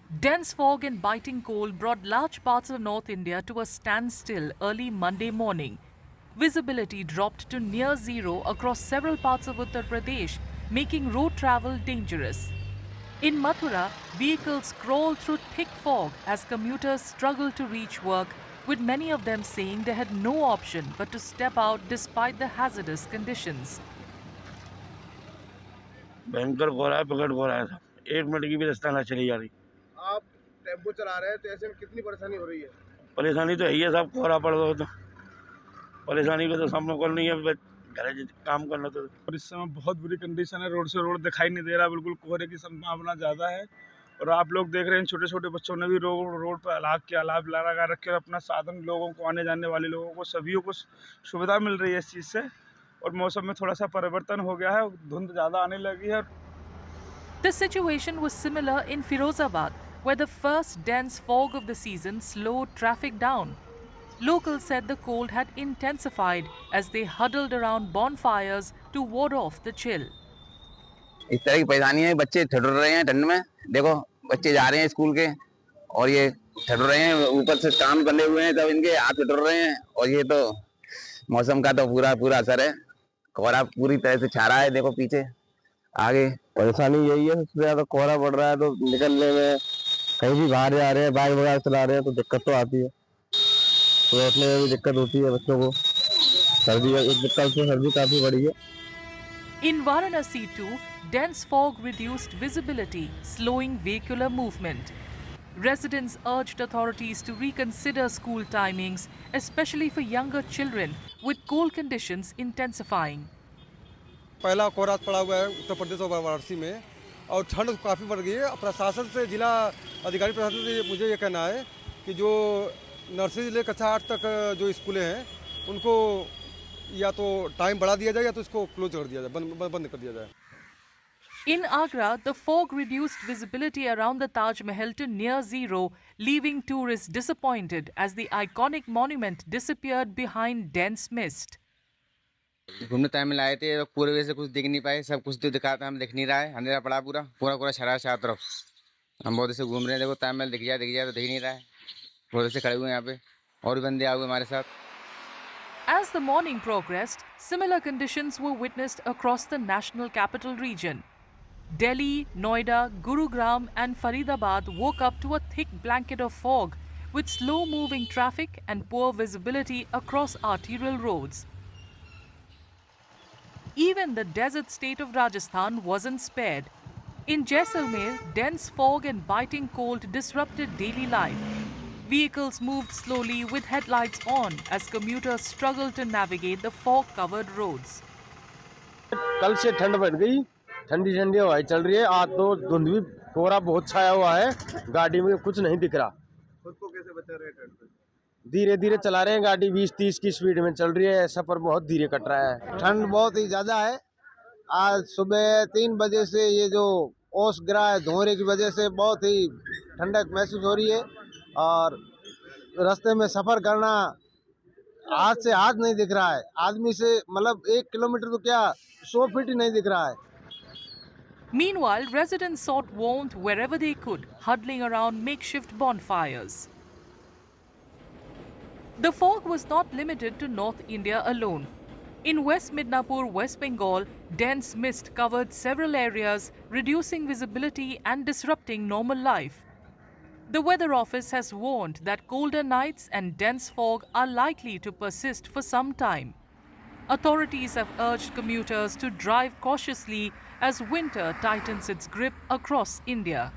Dense fog and biting cold brought large parts of North India to a standstill early Monday morning. Visibility dropped to near zero across several parts of Uttar Pradesh, making road travel dangerous. In Mathura, vehicles crawled through thick fog as commuters struggled to reach work, with many of them saying they had no option but to step out despite the hazardous conditions. भयंकर कोहरा है, प्रकट कोहरा है साहब। 1 minute की भी रास्ता ना चली जा रही। आप टेम्पो चला रहे हैं तो ऐसे में कितनी परेशानी हो रही है? परेशानी तो है ही है साहब, कोहरा पड़ रहा हो तो परेशानी को तो सामना करनी है, बस घर काम करना तो। और इस समय बहुत बुरी कंडीशन है, रोड से रोड दिखाई नहीं दे रहा, बिल्कुल कोहरे की संभावना ज़्यादा है। और आप लोग देख रहे हैं छोटे छोटे बच्चों ने भी रोड पर अलाव लगा रखे और अपना साधन लोगों को, आने जाने वाले लोगों को, सभी को सुविधा मिल रही है इस चीज़ से। और मौसम में थोड़ा सा परिवर्तन हो गया है, धुंध ज़्यादा आने लगी है। The situation was similar in Firozabad, where the first dense fog of the season slowed traffic down. Locals said the cold had intensified as they huddled around bonfires to ward off the chill. इस तरह की परेशानी है, बच्चे ठिठुर रहे हैं ठंड में। देखो बच्चे जा रहे हैं स्कूल के और ये ठिठुर रहे हैं, ऊपर से काम बंधे हुए हैं, तब इनके हाथ ठिठुर रहे हैं। और ये तो मौसम का तो पूरा असर है, कोहरा पूरी तरह से छा रहा है। देखो पीछे आगे परेशानी यही है, सबसे ज्यादा कोहरा बढ़ रहा है तो निकलने में, कहीं भी बाहर जा रहे हैं, बाइक वगैरह चला रहे हैं तो दिक्कत तो आती है। तो बैठने में भी दिक्कत होती है बच्चों को। सर्दी, एक कल से सर्दी काफी बढ़ी है। In Varanasi too, dense fog reduced visibility, slowing vehicular movement. Residents urged authorities to reconsider school timings, especially for younger children, with cold conditions intensifying. पहला कोहरा पड़ा हुआ है उत्तर प्रदेश और वाराणसी में, और ठंड काफ़ी बढ़ गई है। प्रशासन से, जिला अधिकारी प्रशासन से मुझे ये कहना है कि जो नर्सरी से लेकर कक्षा 8 तक जो स्कूलें हैं उनको या तो टाइम बढ़ा दिया जाए या तो इसको क्लोज कर दिया जाए, बंद कर दिया जाए। In Agra, the fog reduced visibility around the Taj Mahal to near zero, leaving tourists disappointed as the iconic monument disappeared behind dense mist. घूमने टाइम में लाए थे, पूरे वजह से कुछ दिख नहीं पाए। सब कुछ तो दिखाता हम दिख नहीं रहा है, अंधेरा पड़ा पूरा छरा है चारों तरफ। हम बहुत से घूम रहे हैं, देखो ताजमहल दिख जाए तो दिख नहीं रहा है। बहुत से खड़े हुए हैं यहाँ पे, और भी बंदे आए हुए हमारे साथ। As the morning progressed, similar conditions were witnessed across the national capital region. Delhi, Noida, Gurugram and Faridabad woke up to a thick blanket of fog, with slow-moving traffic and poor visibility across arterial roads. Even the desert state of Rajasthan wasn't spared. In Jaisalmer, dense fog and biting cold disrupted daily life. Vehicles moved slowly with headlights on as commuters struggled to navigate the fog-covered roads. कल से ठंड बढ़ गई, ठंडी ठंडी हवाएं चल रही है। आज तो धुंध भी, कोहरा बहुत छाया हुआ है, गाड़ी में कुछ नहीं दिख रहा। खुद को कैसे बचा रहे हैं ठंड से? धीरे धीरे चला रहे हैं, गाड़ी 20-30 की स्पीड में चल रही है, सफर बहुत धीरे कट रहा है। ठंड बहुत ही ज़्यादा है। आज सुबह 3 बजे से ये जो ओस गिरा है, धुएं की वजह से बहुत ही ठंडक महसूस हो रही है। और रास्ते में सफ़र करना हाथ से हाथ नहीं दिख रहा है, आदमी से मतलब 1 किलोमीटर तो क्या 100 फीट ही नहीं दिख रहा है। Meanwhile, residents sought warmth wherever they could, huddling around makeshift bonfires. The fog was not limited to North India alone. In West Midnapur, West Bengal, dense mist covered several areas, reducing visibility and disrupting normal life. The Weather Office has warned that colder nights and dense fog are likely to persist for some time. Authorities have urged commuters to drive cautiously as winter tightens its grip across India.